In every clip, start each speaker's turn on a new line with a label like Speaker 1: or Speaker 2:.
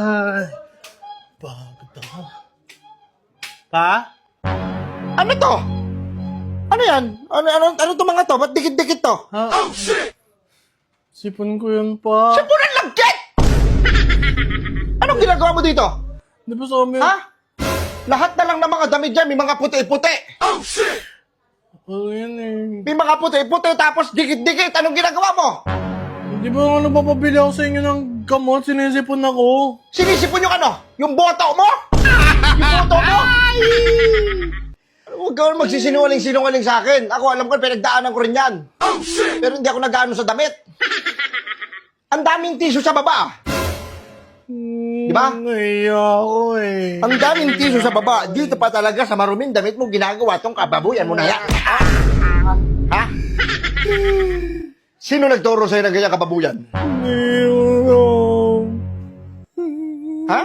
Speaker 1: Ay, pagod ako. Pa?
Speaker 2: Ano to? Ano yan? Ano to mga to? Ba't dikit-dikit to?
Speaker 1: Ha? Sipon ko yun, pa.
Speaker 2: Sipunan lagkit! Anong ginagawa mo dito?
Speaker 1: Di ba sa amin?
Speaker 2: Ha? Lahat na lang ng mga damit dyan, may mga puti-puti.
Speaker 1: Ano yan eh?
Speaker 2: May mga puti-puti tapos dikit-dikit. Anong ginagawa mo?
Speaker 1: Di ba ano papabili ako sa inyo ng gamot? Sinisipon ako.
Speaker 2: Sinisipon yung ano? Yung boto mo? Yung boto mo? Huwag ka magsisinungaling-sinungaling sa akin. Ako, alam ko, pinagdaanan ko rin yan. Pero hindi ako nag-ano sa damit. Ang daming tissue sa baba. Di ba?
Speaker 1: Nahiya ako eh.
Speaker 2: Ang daming tissue sa baba. Dito pa talaga sa maruming damit mo ginagawa tong kababuyan mo na yan. Ha? Sino nagturo sa'yo ng ganyang kababuyan? Ha?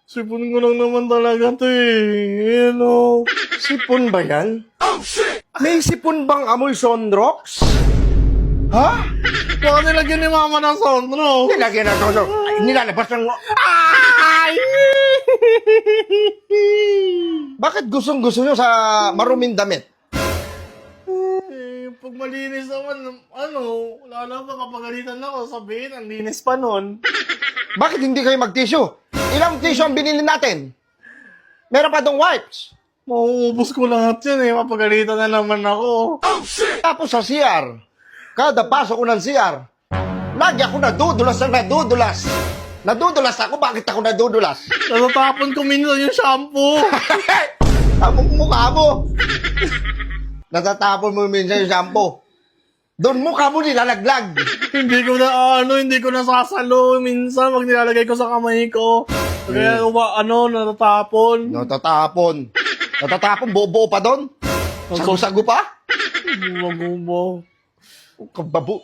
Speaker 1: Sipon ko lang naman talaga to eh. Ano?
Speaker 2: Sipon ba yan? May sipon bang amoy Sonrox? Ha?
Speaker 1: Baka nilagyan ni mama ng sondro.
Speaker 2: Nilagyan na Sonrox. Nilalabas ng...
Speaker 1: Ay!
Speaker 2: Bakit gustong-gusto nyo sa maruming damit?
Speaker 1: Eh, pag malinis naman, ano, lalo pa kapagalitan ako, sabihin, ang linis pa nun.
Speaker 2: Bakit hindi kayo mag-tissue? Ilang tissue ang binili natin? Meron pa dong wipes.
Speaker 1: Mauubos ko lahat yan eh, mapagalitan na naman ako.
Speaker 2: Tapos sa CR, kada pasok ko ng CR, lagi ako nadudulas ng nadudulas. Nadudulas ako, bakit ako nadudulas?
Speaker 1: Natatapon ko minsan yung shampoo.
Speaker 2: Ang mukha mo. Natatapon mo minsan yung shampoo. Doon mukha mo nilalaglag.
Speaker 1: Hindi ko nasasalo minsan pag nilalagay ko sa kamay ko. Kaya natatapon.
Speaker 2: Natatapon. Natatapon, buo pa doon. Sago-sago pa.
Speaker 1: Magubo.
Speaker 2: Kababu.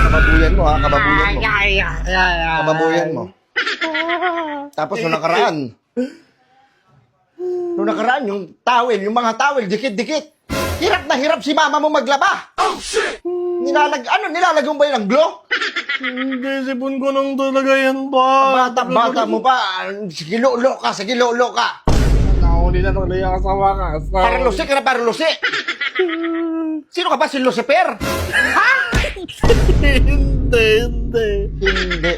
Speaker 2: Kababuyan mo ha, kababuyan mo. Kababuyan mo. Tapos nung nakaraan, yung towel, yung mga towel, dikit-dikit. Hirap na hirap si mama mo maglaba. Nilalag mo ba yun ng glow?
Speaker 1: Hindi, sipon ko nang talaga yan pa.
Speaker 2: Bata mo pa. Sige, lolo ka.
Speaker 1: Nakahuli na talaga ka sa wakas.
Speaker 2: Paralose ka na paralose. Sino ka ba? Si Lucifer?
Speaker 1: Hindi.
Speaker 2: Hindi.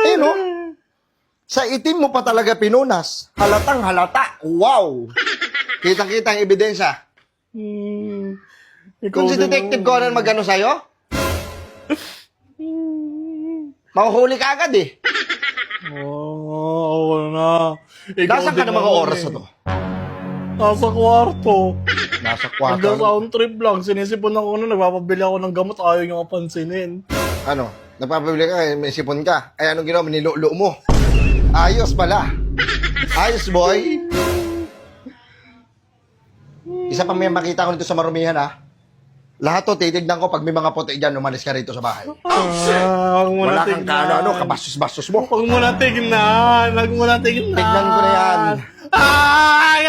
Speaker 2: Eh no? Sa itim mo pa talaga pinunas. Halatang halata. Wow! Kitang-kita ang ebidensya. Kung si Detective Conan magano sa'yo, mahuhuli ka agad eh.
Speaker 1: Oo na.
Speaker 2: Nasaan ka ng mga oras na to?
Speaker 1: Nasa kwarto.
Speaker 2: Nasa kwarto.
Speaker 1: Nagda-sound trip lang. Sinisipon ako na, nagpapabili ako ng gamot. Ayaw nyo kapansinin.
Speaker 2: Ano? Nagpapabili ka, may sipon ka. Ay, anong ginawa? Nilulo mo. Ayos pala. Ayos, boy. Isa pa may makita ko dito sa marumihan, ha? Lahat to, titignan ko pag may mga puti dyan, umalis ka rito sa bahay.
Speaker 1: Huwag mo
Speaker 2: Wala
Speaker 1: na
Speaker 2: kang
Speaker 1: tignan.
Speaker 2: kabastos-bastos mo.
Speaker 1: Huwag mo na tignan.
Speaker 2: Tignan ko na yan.
Speaker 1: Ay!